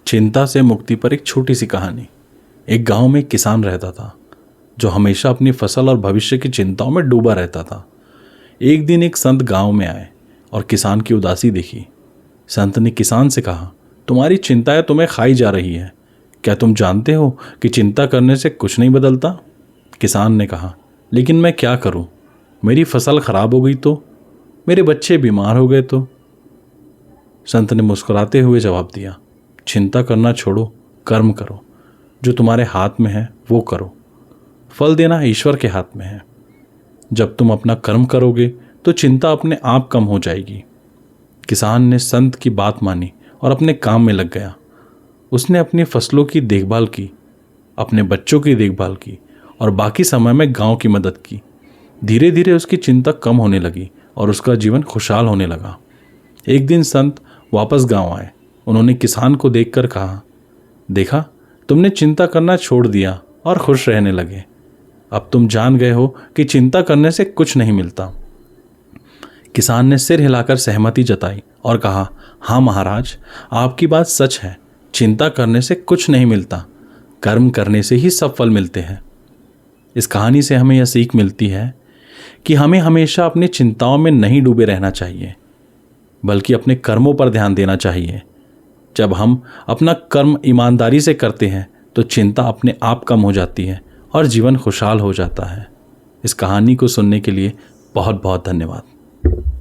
चिंता से मुक्ति पर एक छोटी सी कहानी। एक गांव में एक किसान रहता था जो हमेशा अपनी फसल और भविष्य की चिंताओं में डूबा रहता था। एक दिन एक संत गांव में आए और किसान की उदासी देखी। संत ने किसान से कहा, तुम्हारी चिंताएं तुम्हें खाई जा रही है। क्या तुम जानते हो कि चिंता करने से कुछ नहीं बदलता? किसान ने कहा, लेकिन मैं क्या करूं? मेरी फसल खराब हो गई तो, मेरे बच्चे बीमार हो गए तो। संत ने मुस्कुराते हुए जवाब दिया, चिंता करना छोड़ो, कर्म करो। जो तुम्हारे हाथ में है वो करो। फल देना ईश्वर के हाथ में है। जब तुम अपना कर्म करोगे तो चिंता अपने आप कम हो जाएगी। किसान ने संत की बात मानी और अपने काम में लग गया। उसने अपनी फसलों की देखभाल की, अपने बच्चों की देखभाल की और बाकी समय में गांव की मदद की। धीरे धीरे उसकी चिंता कम होने लगी और उसका जीवन खुशहाल होने लगा। एक दिन संत वापस गांव आए। उन्होंने किसान को देखकर कहा, देखा, तुमने चिंता करना छोड़ दिया और खुश रहने लगे। अब तुम जान गए हो कि चिंता करने से कुछ नहीं मिलता। किसान ने सिर हिलाकर सहमति जताई और कहा, हाँ महाराज, आपकी बात सच है। चिंता करने से कुछ नहीं मिलता, कर्म करने से ही सब फल मिलते हैं। इस कहानी से हमें यह सीख मिलती है कि हमें हमेशा अपनी चिंताओं में नहीं डूबे रहना चाहिए, बल्कि अपने कर्मों पर ध्यान देना चाहिए। जब हम अपना कर्म ईमानदारी से करते हैं तो चिंता अपने आप कम हो जाती है और जीवन खुशहाल हो जाता है। इस कहानी को सुनने के लिए बहुत बहुत धन्यवाद।